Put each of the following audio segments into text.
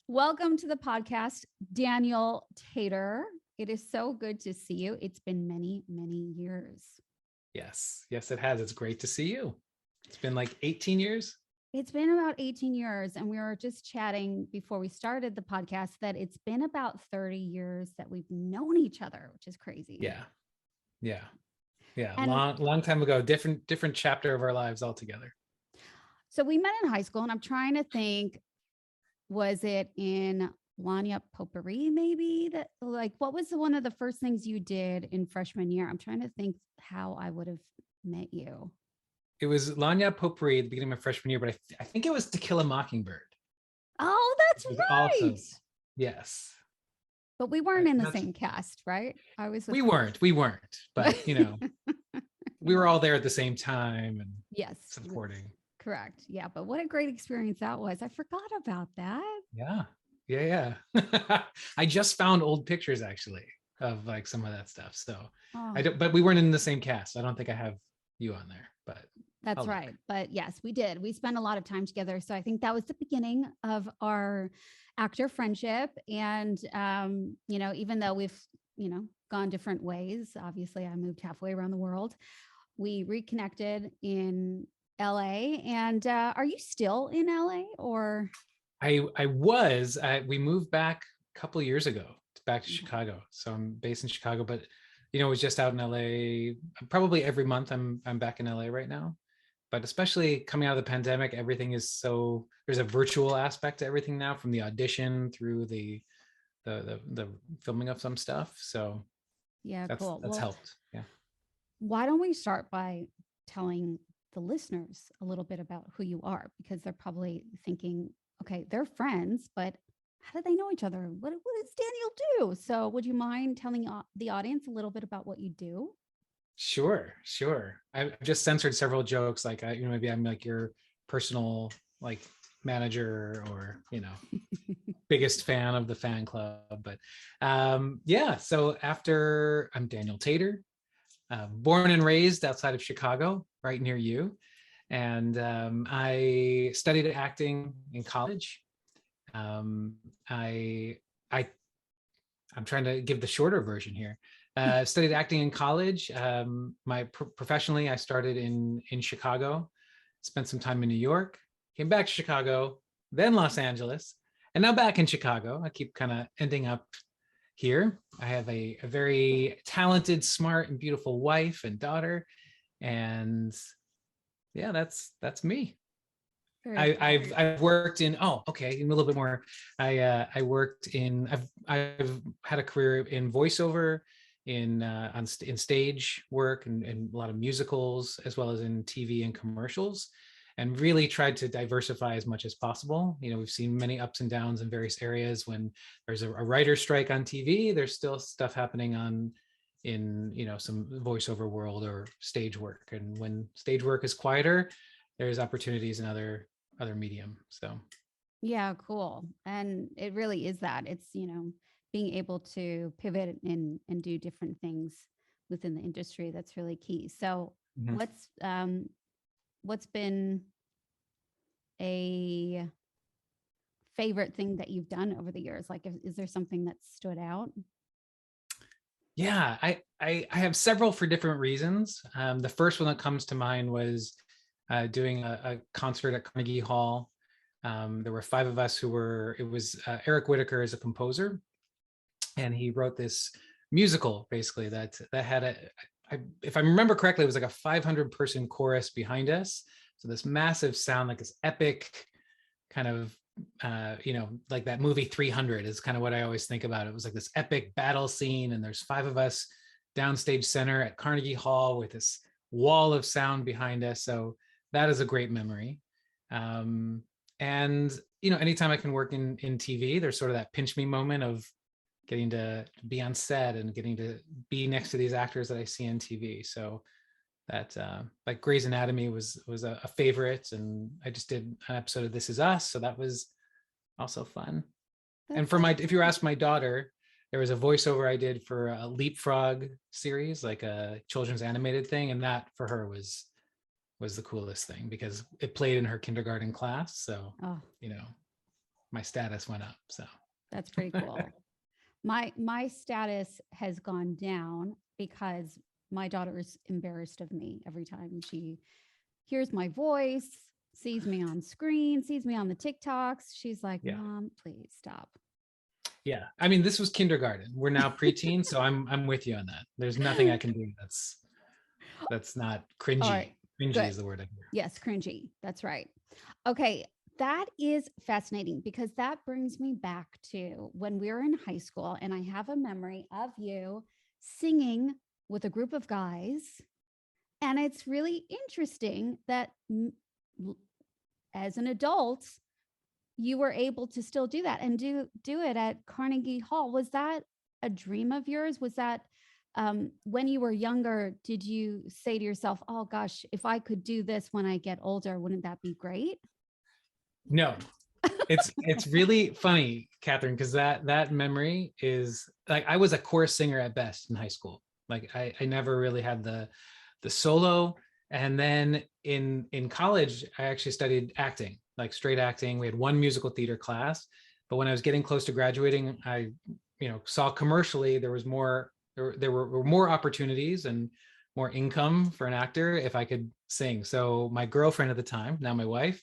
Welcome to the podcast, Daniel Tater. It is so good to see you. It's been many, many years. Yes, it has. It's great to see you. It's been like 18 years. It's been about 18 years. And we were just chatting before we started the podcast that it's been about 30 years that we've known each other, which is crazy. Yeah. And Long time ago, different chapter of our lives altogether. so we met in high school, and I'm trying to think, was it in Lanya Potpourri maybe? That, like, what was one of the first things you did in freshman year? I'm trying to think how I would have met you. It was Lanya Potpourri at the beginning of my freshman year, but I think it was To Kill a Mockingbird. Oh, that's right. Also, yes. But we weren't in the same cast, right? We weren't, but we were all there at the same time and yes, supporting. Correct. Yeah. But what a great experience that was. I forgot about that. Yeah. I just found old pictures actually of like some of that stuff. So but we weren't in the same cast. I don't think I have you on there, but that's right. But yes, we did. We spent a lot of time together. So I think that was the beginning of our actor friendship. And, even though we've, gone different ways, obviously I moved halfway around the world. We reconnected in LA. And are you still in LA or? We moved back a couple of years ago back to Chicago. So I'm based in Chicago, but it was just out in LA. Probably every month I'm back in LA right now. But especially coming out of the pandemic, everything is there's a virtual aspect to everything now, from the audition through the filming of some stuff. So yeah, cool. That's helped. Yeah. Why don't we start by telling the listeners a little bit about who you are, because they're probably thinking, okay, they're friends, but how do they know each other? What does Daniel do? So would you mind telling the audience a little bit about what you do? Sure. I've just censored several jokes, like maybe I'm like your personal like manager or biggest fan of the fan club. But so after, I'm Daniel Tater, born and raised outside of Chicago, right near you, and I studied acting in college. I'm trying to give the shorter version here. Studied acting in college. Professionally, I started in Chicago, spent some time in New York, came back to Chicago, then Los Angeles, and now back in Chicago. I keep kind of ending up here. I have a very talented, smart, and beautiful wife and daughter, and yeah, that's me. I've worked in a little bit more. I've had a career in voiceover, in stage work, and a lot of musicals, as well as in TV and commercials, and really tried to diversify as much as possible. We've seen many ups and downs in various areas. When there's a writer's strike on TV, there's still stuff happening in some voiceover world or stage work. And when stage work is quieter, there's opportunities in other medium. So yeah, cool. And it really is that. It's being able to pivot and do different things within the industry. That's really key. So what's been a favorite thing that you've done over the years? Like, is there something that stood out? Yeah, I have several for different reasons. The first one that comes to mind was doing a concert at Carnegie Hall. There were 5 of us it was Eric Whitacre as a composer, and he wrote this musical basically that had if I remember correctly, it was like a 500 person chorus behind us. So this massive sound, like this epic kind of, like that movie 300 is kind of what I always think about. It was like this epic battle scene, and there's 5 of us downstage center at Carnegie Hall with this wall of sound behind us. So that is a great memory. And anytime I can work in TV, there's sort of that pinch me moment of getting to be on set and getting to be next to these actors that I see on TV. So that like Grey's Anatomy was a favorite, and I just did an episode of This Is Us, so that was also fun. And for if you ask my daughter, there was a voiceover I did for a Leapfrog series, like a children's animated thing, and that for her was the coolest thing because it played in her kindergarten class. So my status went up. So That's pretty cool. My status has gone down because my daughter is embarrassed of me every time she hears my voice, sees me on screen, sees me on the TikToks. She's like, yeah. Mom, please stop. Yeah. I mean, this was kindergarten. We're now preteen, so I'm with you on that. There's nothing I can do that's not cringy. All right. Cringy Good. is the word I hear. Yes, cringy. That's right. Okay. That is fascinating because that brings me back to when we were in high school, and I have a memory of you singing with a group of guys. And it's really interesting that as an adult, you were able to still do that and do it at Carnegie Hall. Was that a dream of yours? Was that when you were younger, did you say to yourself, oh gosh, if I could do this when I get older, wouldn't that be great? No, it's really funny, Katherine, because that memory is like, I was a chorus singer at best in high school. Like I never really had the solo. And then in college, I actually studied acting, like straight acting. We had one musical theater class, but when I was getting close to graduating, I saw commercially there was more, there were more opportunities and more income for an actor if I could sing. So my girlfriend at the time, now my wife,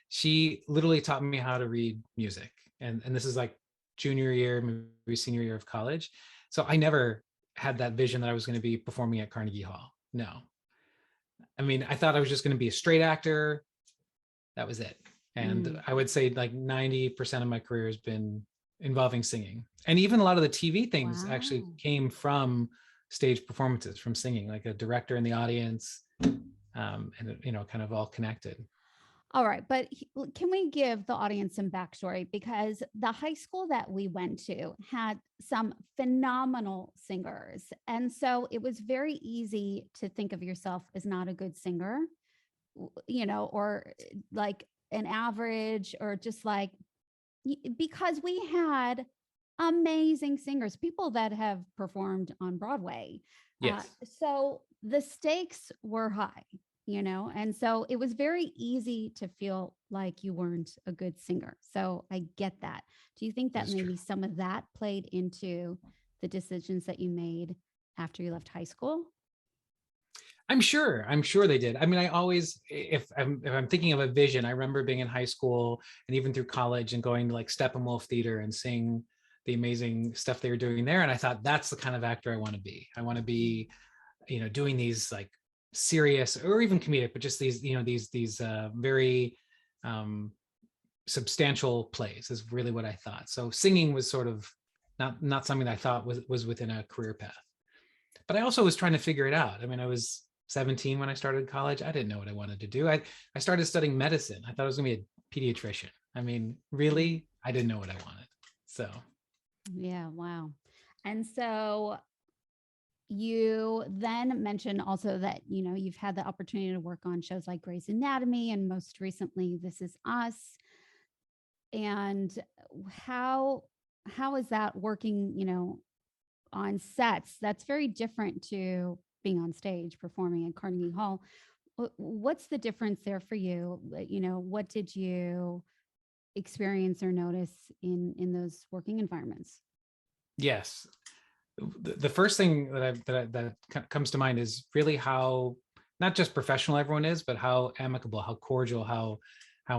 she literally taught me how to read music. And this is like junior year, maybe senior year of college. So I never had that vision that I was going to be performing at Carnegie Hall. No. I mean, I thought I was just going to be a straight actor. That was it. And I would say like 90% of my career has been involving singing. And even a lot of the TV things actually came from stage performances, from singing, like a director in the audience, and kind of all connected. All right, but can we give the audience some backstory? Because the high school that we went to had some phenomenal singers. And so it was very easy to think of yourself as not a good singer, or like an average, or just like, because we had amazing singers, people that have performed on Broadway. Yes. So the stakes were high. And so it was very easy to feel like you weren't a good singer. So I get that. Do you think that maybe some of that played into the decisions that you made after you left high school? I'm sure they did. I mean, I always, if I'm thinking of a vision, I remember being in high school and even through college and going to like Steppenwolf Theater and seeing the amazing stuff they were doing there. And I thought, that's the kind of actor I want to be. I want to be, doing these like serious or even comedic, but just these, these very substantial plays is really what I thought. So singing was sort of not something that I thought was within a career path. But I also was trying to figure it out. I mean, I was 17 when I started college. I didn't know what I wanted to do. I started studying medicine. I thought I was going to be a pediatrician. I mean, really, I didn't know what I wanted. So yeah, wow. And so you then mentioned also that, you've had the opportunity to work on shows like Grey's Anatomy and most recently This Is Us. And how is that working, on sets? That's very different to being on stage performing at Carnegie Hall. What's the difference there for you? What did you experience or notice in those working environments? yes, the first thing that comes to mind is really how not just professional everyone is, but how amicable, how cordial, how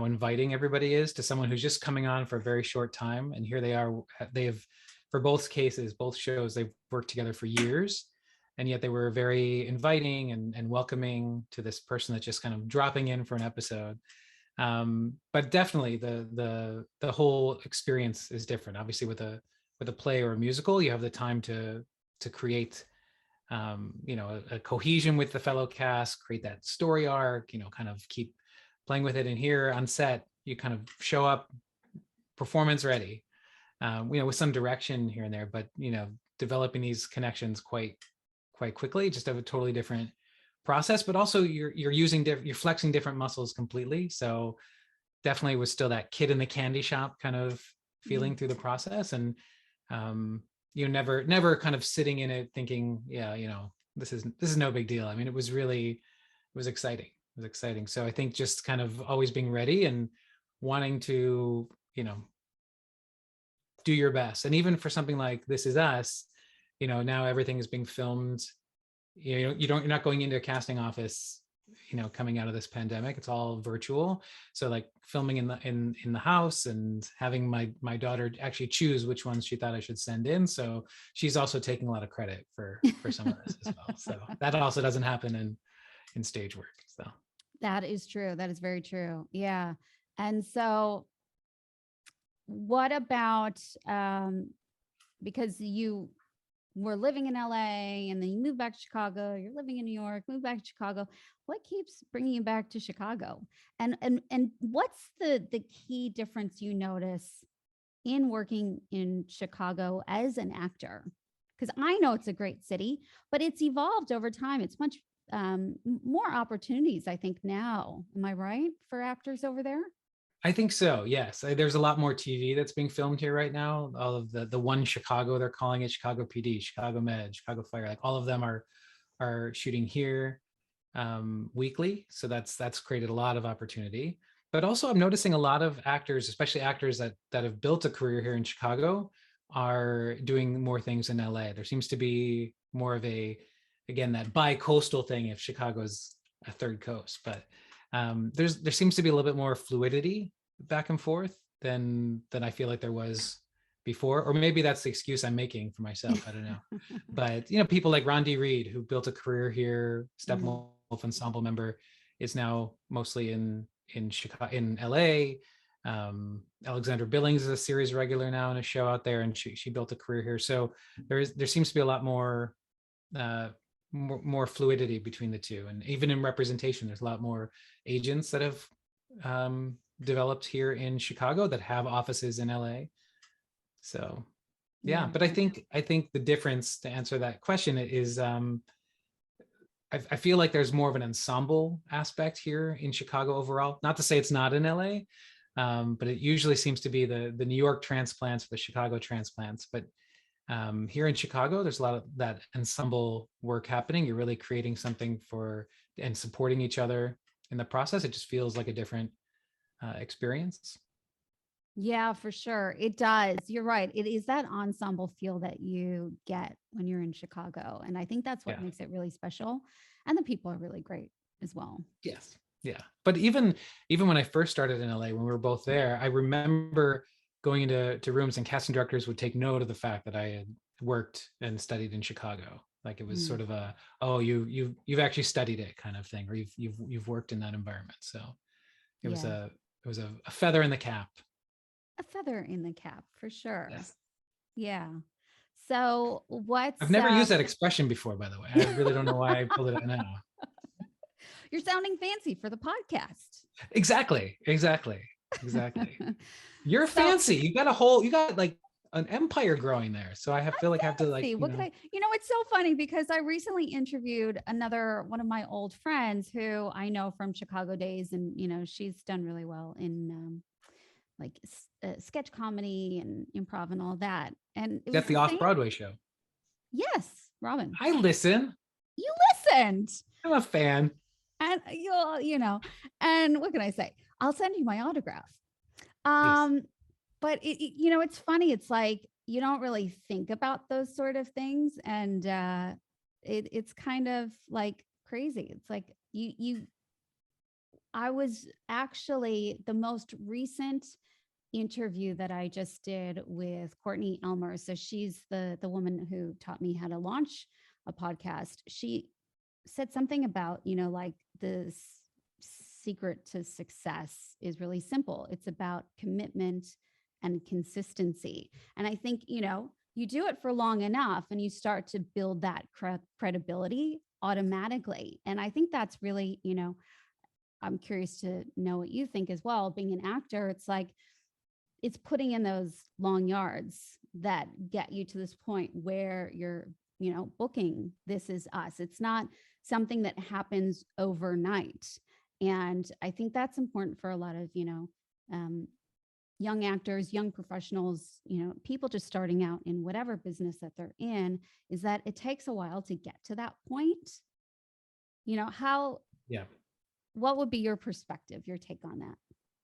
inviting everybody is to someone who's just coming on for a very short time. And here they are. They have, for both cases, both shows, they've worked together for years, and yet they were very inviting and welcoming to this person that's just kind of dropping in for an episode. But definitely the whole experience is different. Obviously, with a play or a musical, you have the time to create a cohesion with the fellow cast, create that story arc, kind of keep playing with it. And here on set, you kind of show up, performance ready, with some direction here and there, but developing these connections quite quickly, just have a totally different process. But also you're flexing different muscles completely. So definitely was still that kid in the candy shop kind of feeling through the process. And never kind of sitting in it thinking, this is no big deal. I mean, it was exciting. It was exciting. So I think just kind of always being ready and wanting to, do your best. And even for something like This Is Us, now everything is being filmed. You're not going into a casting office, coming out of this pandemic. It's all virtual. So like filming in the house and having my daughter actually choose which ones she thought I should send in. So she's also taking a lot of credit for some of this as well. So that also doesn't happen in stage work. So that is true. That is very true. Yeah. And so what about because you were living in LA and then you moved back to Chicago, you're living in New York, moved back to Chicago. What keeps bringing you back to Chicago? And what's the key difference you notice in working in Chicago as an actor? Because I know it's a great city, but it's evolved over time. It's much more opportunities, I think, now. Am I right, for actors over there? I think so. Yes. There's a lot more TV that's being filmed here right now. All of the One Chicago, they're calling it, Chicago PD, Chicago Med, Chicago Fire, like all of them are shooting here weekly. So that's created a lot of opportunity. But also I'm noticing a lot of actors, especially actors that have built a career here in Chicago, are doing more things in LA. There seems to be more of again, that bi-coastal thing if Chicago's a third coast. But there seems to be a little bit more fluidity back and forth than I feel like there was before, or maybe that's the excuse I'm making for myself. I don't know. But people like Rondi Reed, who built a career here, Steppenwolf ensemble member, is now mostly in Chicago, in LA. Alexandra Billings is a series regular now in a show out there, and she built a career here. So there seems to be a lot more fluidity between the two. And even in representation, there's a lot more agents that have developed here in Chicago that have offices in LA. So yeah, but I think the difference, to answer that question, is I feel like there's more of an ensemble aspect here in Chicago overall. Not to say it's not in LA, but it usually seems to be the New York transplants, the Chicago transplants. But here in Chicago, there's a lot of that ensemble work happening. You're really creating something and supporting each other in the process. It just feels like a different experience. Yeah, for sure. It does. You're right. It is that ensemble feel that you get when you're in Chicago. And I think that's what makes it really special. And the people are really great as well. Yes. Yeah. But even when I first started in LA, when we were both there, I remember going into rooms and casting directors would take note of the fact that I had worked and studied in Chicago. Like it was sort of you've actually studied it kind of thing, or you've worked in that environment. So it was a feather in the cap. A feather in the cap, for sure. Yes. Yeah. So I've never used that expression before, by the way. I really don't know why I pulled it out now. You're sounding fancy for the podcast. Exactly. You're fancy. You got like an empire growing there. So I feel like I have to like, it's so funny because I recently interviewed one of my old friends who I know from Chicago days. And, she's done really well in like sketch comedy and improv and all that. And that's the off-Broadway show. Yes, Robin. I listen. You listened. I'm a fan. And and what can I say? I'll send you my autograph. Yes. But it's funny. It's like, you don't really think about those sort of things. And it's kind of like crazy. It's like I was actually the most recent interview that I just did with Courtney Elmer. So she's the woman who taught me how to launch a podcast. She said something about, like the secret to success is really simple. It's about commitment and consistency. And I think, you do it for long enough and you start to build that credibility automatically. And I think that's really, I'm curious to know what you think as well. Being an actor, it's like, it's putting in those long yards that get you to this point where you're, booking This Is Us. It's not something that happens overnight. And I think that's important for a lot of, young actors, young professionals, people just starting out in whatever business that they're in, is that it takes a while to get to that point. What would be your perspective, your take on that?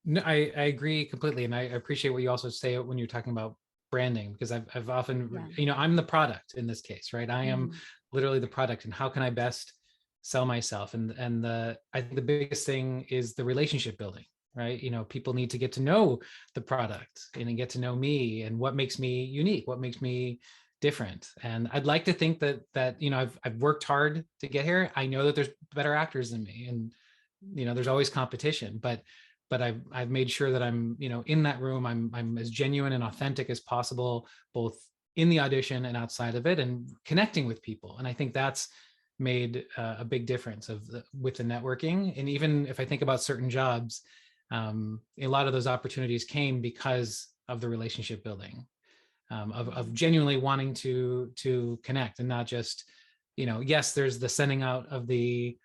No, I agree completely. And I appreciate what you also say when you're talking about branding, because I've often, Yeah. I'm the product in this case, right? I am Mm. literally the product, and how can I best sell myself? And I think the biggest thing is the relationship building, right? People need to get to know the product and get to know me and what makes me unique, what makes me different. And I'd like to think that I've worked hard to get here. I know that there's better actors than me, and there's always competition, but I've made sure that I'm, in that room, I'm as genuine and authentic as possible, both in the audition and outside of it, and connecting with people. And I think that's made a big difference with the networking. And even if I think about certain jobs, a lot of those opportunities came because of the relationship building, of genuinely wanting to connect, and not just, yes, there's the sending out of the,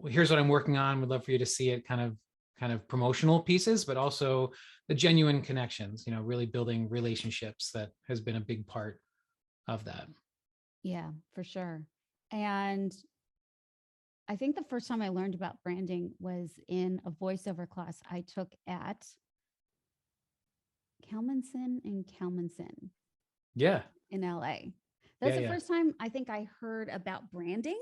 here's what I'm working on, would love for you to see it, kind of promotional pieces, but also the genuine connections, really building relationships. That has been a big part of that. Yeah, for sure. And I think the first time I learned about branding was in a voiceover class I took at Kalmanson and Kalmanson Yeah. in LA. That's Yeah. the Yeah. first time I think I heard about branding.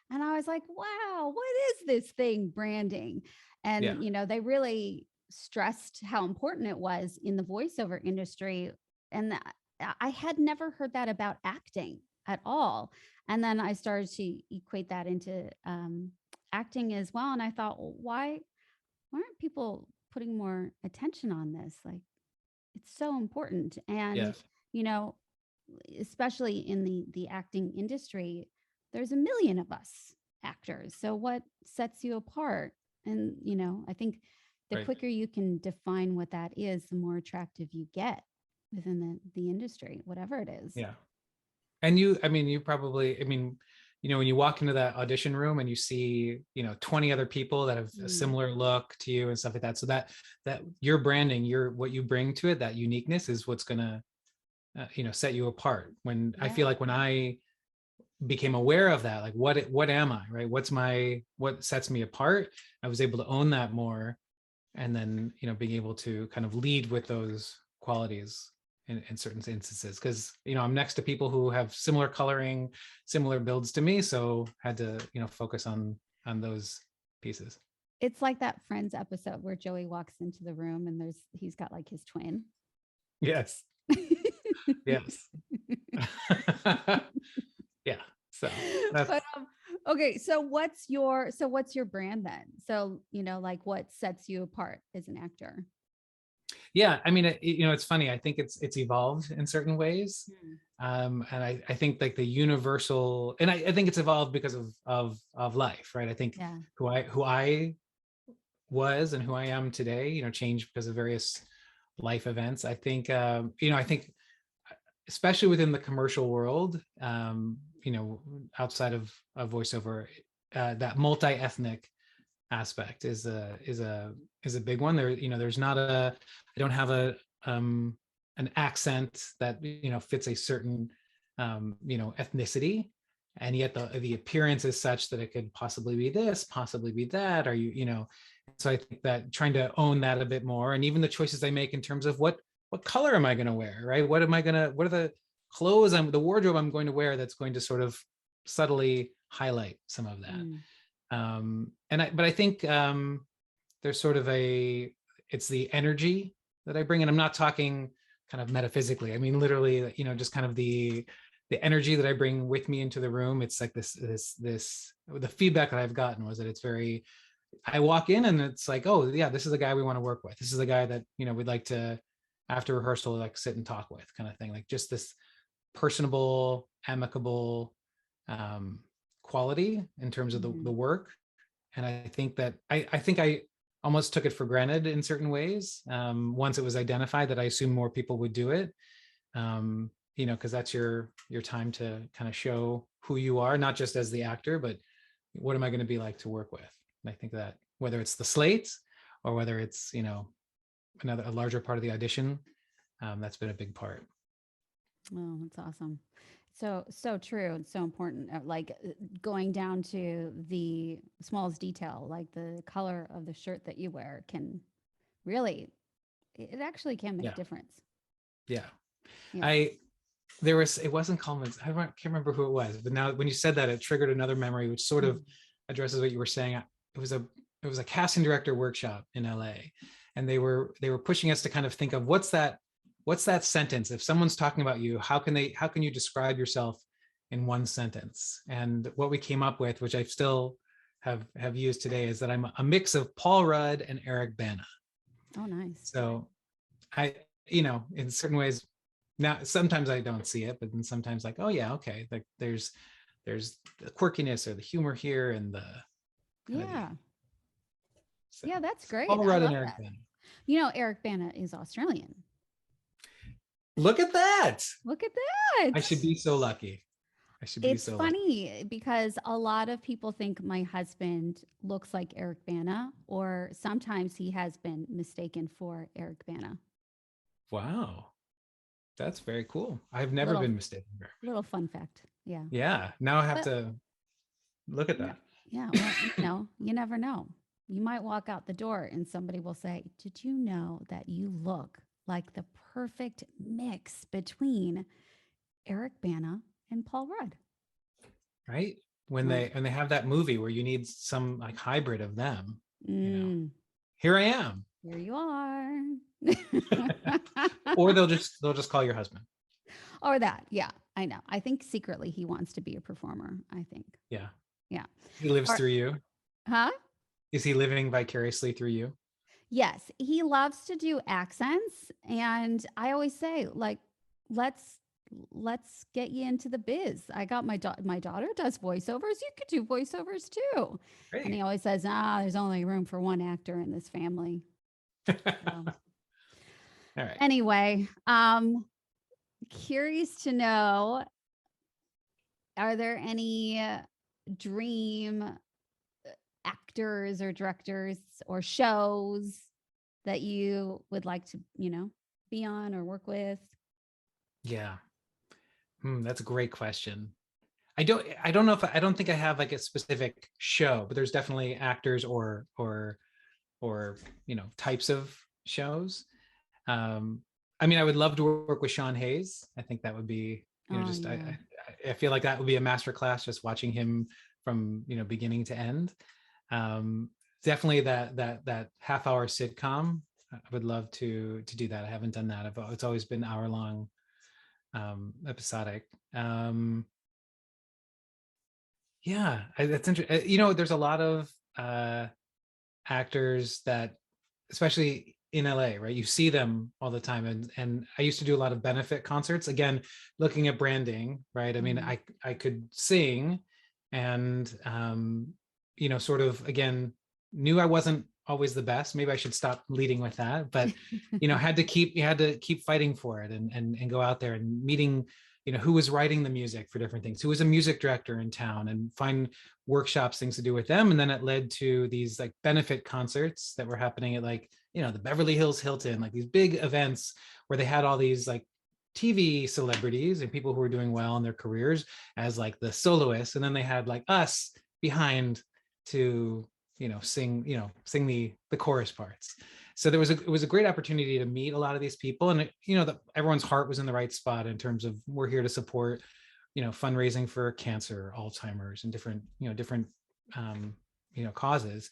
And I was like, wow, what is this thing, branding? Yeah. And, they really stressed how important it was in the voiceover industry. And I had never heard that about acting at all. And then I started to equate that into acting as well. And I thought, well, why aren't people putting more attention on this? Like, it's so important. Yeah. And, you know, especially in the acting industry, there's a million of us actors. So what sets you apart? And, I think the Right. quicker you can define what that is, the more attractive you get within the industry, whatever it is. Yeah. And you probably, when you walk into that audition room and you see, 20 other people that have a similar look to you and stuff like that. So that your branding, what you bring to it, that uniqueness is what's going to, set you apart. I feel like when I became aware of that, like what am I, right? What sets me apart? I was able to own that more. And then, being able to kind of lead with those qualities in certain instances, because I'm next to people who have similar coloring, similar builds to me, so had to focus on those pieces. It's like that Friends episode where Joey walks into the room and he's got like his twin. Yes. Yes. Yeah. So that's, but okay, so what's your brand then? So like what sets you apart as an actor? yeah, it's funny. I think it's evolved in certain ways. And I think like the universal, and I think it's evolved because of life, right? I think who I was and who I am today, changed because of various life events. I think, I think especially within the commercial world, outside of voiceover, that multi-ethnic aspect is a big one. There's not I don't have an accent that fits a certain ethnicity, and yet the appearance is such that it could possibly be this, possibly be that. So I think that trying to own that a bit more, and even the choices I make in terms of what color am I going to wear, right? What are the clothes, the wardrobe I'm going to wear, that's going to sort of subtly highlight some of that. But I think there's sort of it's the energy that I bring, and I'm not talking kind of metaphysically. I mean, literally, just kind of the energy that I bring with me into the room. It's like this, the feedback that I've gotten was that it's very, I walk in and it's like, oh yeah, this is the guy we want to work with. This is the guy that, we'd like to, after rehearsal, like sit and talk with, kind of thing. Like just this personable, amicable quality in terms of the work. And I think that I think I almost took it for granted in certain ways. Once it was identified, that I assumed more people would do it. Because that's your time to kind of show who you are, not just as the actor, but what am I going to be like to work with? And I think that whether it's the slates or whether it's, a larger part of the audition, that's been a big part. Oh, that's awesome. So true. It's so important. Like going down to the smallest detail, like the color of the shirt that you wear can really, it actually can make a difference. Yeah. Yeah. It wasn't Coleman's. Can't remember who it was, but now when you said that, it triggered another memory, which sort of addresses what you were saying. It was a casting director workshop in LA, and they were pushing us to kind of think of what's that sentence. If someone's talking about you, how can you describe yourself in one sentence? And what we came up with, which I still have used today, is that I'm a mix of Paul Rudd and Eric Bana. Oh, nice. So I, in certain ways, now sometimes I don't see it, but then sometimes like, oh yeah, okay, like there's the quirkiness or the humor here and the Yeah. so Yeah, that's great. Paul I Rudd love and Eric that. Bana. Eric Bana is Australian. Look at that. Look at that. I should be so lucky. It's funny because a lot of people think my husband looks like Eric Bana, or sometimes he has been mistaken for Eric Bana. Wow. That's very cool. I've never Little- been mistaken. Little fun fact. Yeah. Yeah. Now I have to look at that. Yeah. Well, you never know. You might walk out the door and somebody will say, "Did you know that you look like the perfect mix between Eric Bana and Paul Rudd?" Right? When Right. they have that movie where you need some like hybrid of them, Mm, here I am. here you are. Or they'll just call your husband. Or that. Yeah, I know. I think secretly he wants to be a performer. I think. Yeah. Yeah. He lives Or- through you. Huh? Is he living vicariously through you? Yes, he loves to do accents, and I always say, like, let's get you into the biz. I got my daughter does voiceovers. You could do voiceovers too. Great. And he always says, there's only room for one actor in this family. All right. Anyway, curious to know, are there any dream actors or directors or shows that you would like to, be on or work with? Yeah. That's a great question. I don't know if I don't think I have like a specific show, but there's definitely actors or types of shows. I mean, I would love to work with Sean Hayes. I think that would be, I feel like that would be a masterclass just watching him from beginning to end. Definitely that half-hour sitcom. I would love to do that. I haven't done that. It's always been hour-long, episodic. Yeah, that's interesting. There's a lot of actors that, especially in LA, right? You see them all the time, and I used to do a lot of benefit concerts. Again, looking at branding, right? I mean, I could sing, and sort of again knew I wasn't always the best. Maybe I should stop leading with that, but had to keep fighting for it and go out there and meeting who was writing the music for different things, who was a music director in town, and find workshops, things to do with them. And then it led to these like benefit concerts that were happening at like, the Beverly Hills Hilton, like these big events where they had all these like TV celebrities and people who were doing well in their careers as like the soloists. And then they had like us behind to, sing the chorus parts. So it was a great opportunity to meet a lot of these people, and everyone's heart was in the right spot in terms of we're here to support, fundraising for cancer, Alzheimer's, and different causes.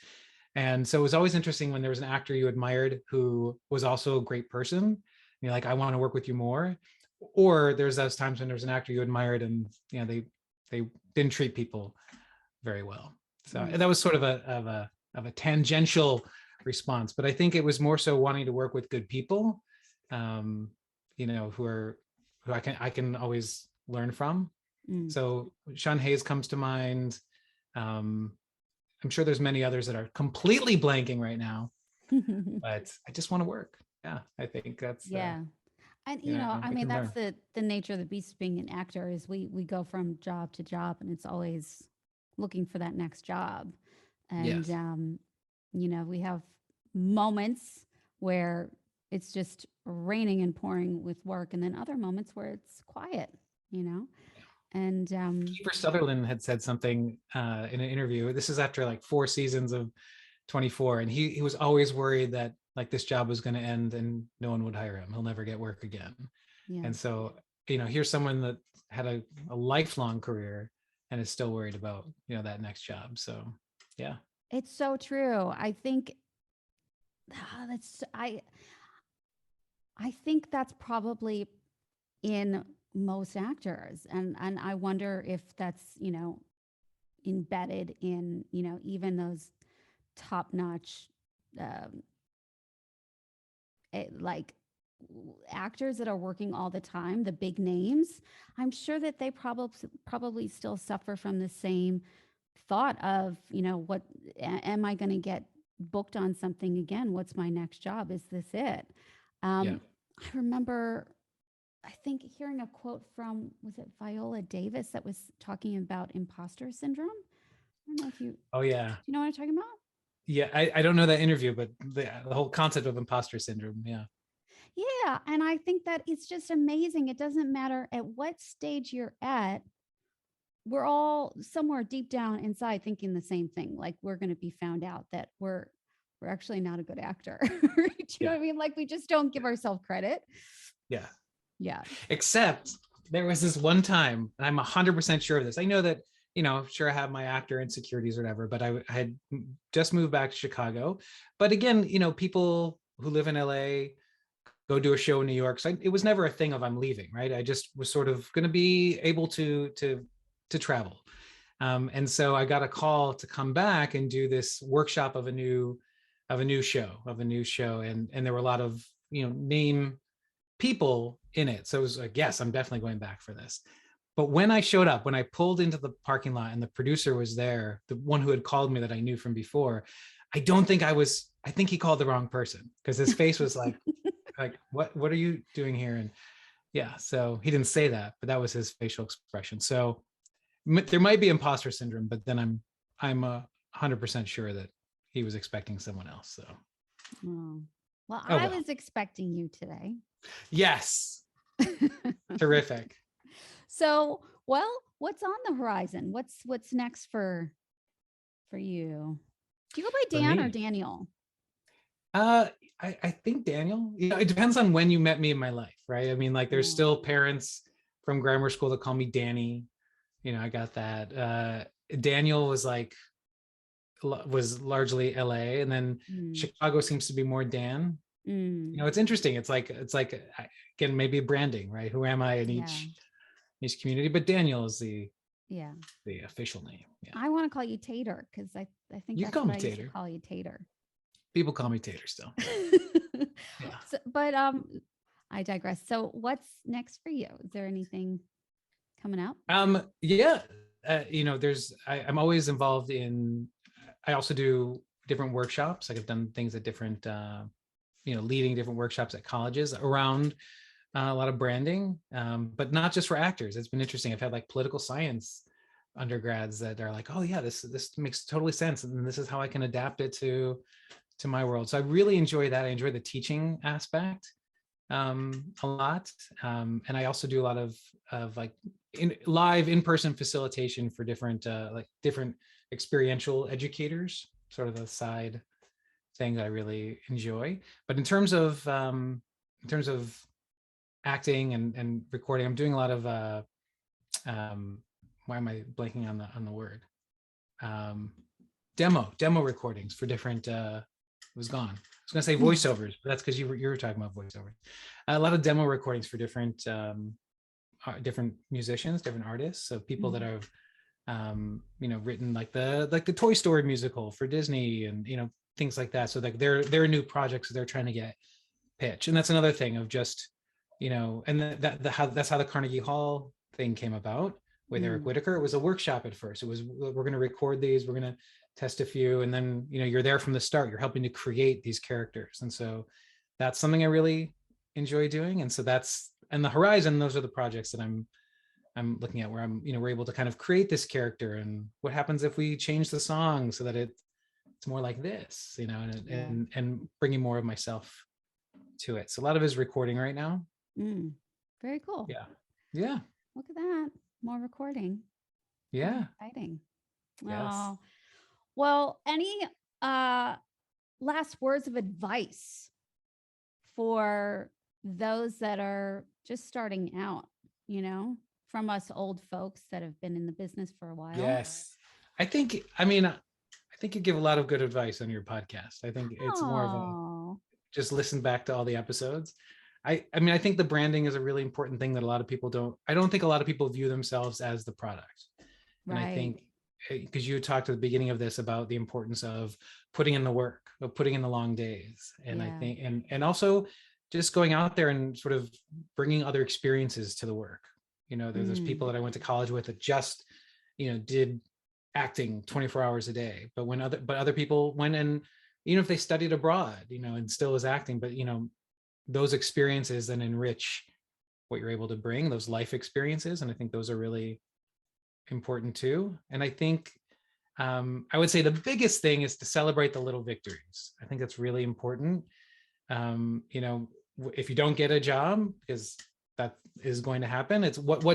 And so it was always interesting when there was an actor you admired who was also a great person. And you're like, I want to work with you more. Or there's those times when there's an actor you admired and they didn't treat people very well. So that was sort of a tangential response, but I think it was more so wanting to work with good people, who I can always learn from. So Sean Hayes comes to mind. I'm sure there's many others that are completely blanking right now, but I just want to work. Yeah, I think that's and I mean, that's the nature of the beast of being an actor, is we go from job to job, and it's always looking for that next job. And yes. We have moments where it's just raining and pouring with work, and then other moments where it's quiet, and Kiefer Sutherland had said something in an interview. This is after like 4 seasons of 24, and he was always worried that like this job was going to end and no one would hire him. He'll never get work again. Yeah. And so, here's someone that had a lifelong career and is still worried about, that next job. So, yeah. It's so true. I think I think that's probably in most actors. And I wonder if that's, embedded in, even those top-notch um, like actors that are working all the time, the big names. I'm sure that they probably still suffer from the same thought of, what am I going to get booked on something again? What's my next job? Is this it? Yeah. I remember, I think hearing a quote from, was it Viola Davis that was talking about imposter syndrome? I don't know if you, Oh, yeah. do you know what I'm talking about? Yeah. I don't know that interview, but the whole concept of imposter syndrome. Yeah. Yeah. And I think that it's just amazing. It doesn't matter at what stage you're at. We're all somewhere deep down inside thinking the same thing. Like we're going to be found out that we're actually not a good actor. Do you know what I mean? Like we just don't give ourselves credit. Yeah. Yeah. Except there was this one time, and I'm 100% sure of this. I know that, sure, I have my actor insecurities or whatever, but I had just moved back to Chicago. But again, people who live in LA go do a show in New York. So it was never a thing of I'm leaving, right? I just was sort of going to be able to travel. And so I got a call to come back and do this workshop of a new show. And there were a lot of, name people in it. So it was like, yes, I'm definitely going back for this. But when I showed up, when I pulled into the parking lot and the producer was there, the one who had called me that I knew from before, I think he called the wrong person because his face was like, what are you doing here? And yeah, so he didn't say that, but that was his facial expression. So there might be imposter syndrome, but then I'm 100% sure that he was expecting someone else. So, Oh. Well, oh I well. was expecting you today. Yes. Terrific. So, well, what's on the horizon? What's next for you? Do you go by For Dan or me, Daniel? I think Daniel. It depends on when you met me in my life, right? I mean, like there's Yeah. still parents from grammar school that call me Danny. I got that. Daniel was largely LA, and then Chicago seems to be more Dan. It's interesting. It's like again, maybe branding, right? Who am I in each community? But Daniel is the official name. Yeah. I want to call you Tater because I think You that's call what me I used to Tater. call you, Tater. People call me Tater still. Yeah. So, but I digress. So what's next for you? Is there anything coming up? Yeah. I'm always involved in, I also do different workshops. Like I've done things at different, leading different workshops at colleges around a lot of branding, but not just for actors. It's been interesting. I've had like political science undergrads that are like, oh yeah, this makes totally sense, and this is how I can adapt it to my world. So I really enjoy that. I enjoy the teaching aspect a lot, and I also do a lot of like live in-person facilitation for different different experiential educators, sort of a side thing that I really enjoy. But in terms of acting and recording, I'm doing a lot of why am I blanking on the word? Demo recordings for different it was gone. I was gonna say voiceovers, but that's because you were talking about voiceovers. A lot of demo recordings for different different musicians, different artists. So people that have written like the Toy Story musical for Disney, and things like that. So like they're new projects they're trying to get pitch. And that's another thing of just, and that's how the Carnegie Hall thing came about with Eric Whitacre. It was a workshop at first. It was, we're going to record these, we're going to test a few, and then you're there from the start. You're helping to create these characters, and so that's something I really enjoy doing. And so that's, and the horizon, those are the projects that I'm looking at, where we're able to kind of create this character, and what happens if we change the song so that it's more like this, and bringing more of myself to it. So a lot of it is recording right now. Very cool. Yeah. Look at that. More recording. Yeah. Exciting. Yes. Oh, well, any last words of advice for those that are just starting out, from us old folks that have been in the business for a while. Yes. I think you give a lot of good advice on your podcast. I think it's more of a Oh, just listen back to all the episodes. I think the branding is a really important thing that a lot of people I don't think a lot of people view themselves as the product. And I right. think because you talked at the beginning of this about the importance of putting in the work, of putting in the long days. And I Yeah. think, and also just going out there and sort of bringing other experiences to the work. There's people that I went to college with that just, did acting 24 hours a day, but other people went and, even if they studied abroad, and still was acting, but, those experiences then enrich what you're able to bring, those life experiences. And I think those are really important too. And I think I would say the biggest thing is to celebrate the little victories. I think that's really important. If you don't get a job, because that is going to happen, it's what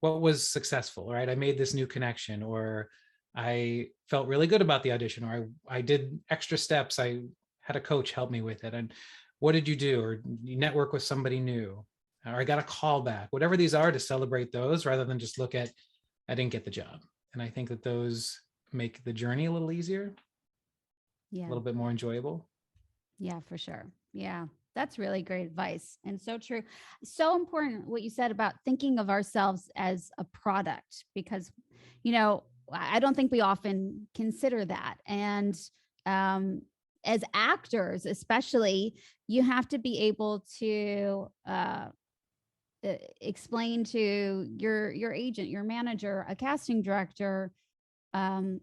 was successful, right? I made this new connection, or I felt really good about the audition, or I did extra steps. I had a coach help me with it. And what did you do? Or you network with somebody new, or I got a call back, whatever these are, to celebrate those rather than just look at, I didn't get the job. And I think that those make the journey a little easier, Yeah. a little bit more enjoyable. Yeah, for sure. Yeah. That's really great advice and so true. So important what you said about thinking of ourselves as a product, because, I don't think we often consider that. And as actors, especially, you have to be able to explain to your agent, your manager, a casting director, um,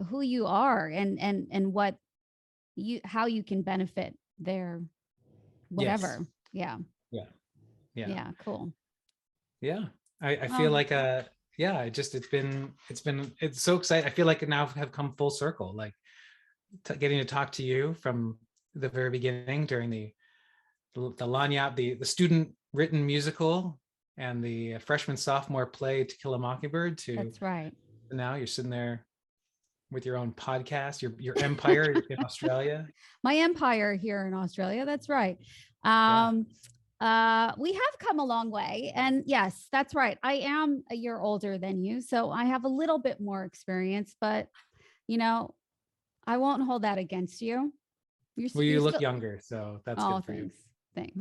who you are and what how you can benefit their Yes. whatever. Yeah. Yeah. Yeah. Yeah. Cool. Yeah. I feel Well, like it's so exciting. I feel like it now have come full circle, like getting to talk to you from the very beginning during the Lanyap, the student written musical, and the freshman sophomore play To Kill a Mockingbird, to that's right. now you're sitting there with your own podcast, your empire in Australia. My empire here in Australia. That's right. Yeah. We have come a long way. And yes, that's right. I am a year older than you. So I have a little bit more experience, but I won't hold that against you. Well, You're you look still, younger, so that's oh, good for you. thanks.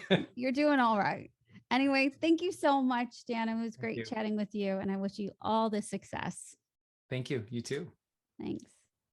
Thanks. You're doing all right. Anyway, thank you so much, Dan. It was Thank great you. chatting with you. And I wish you all the success. Thank you. You too. Thanks.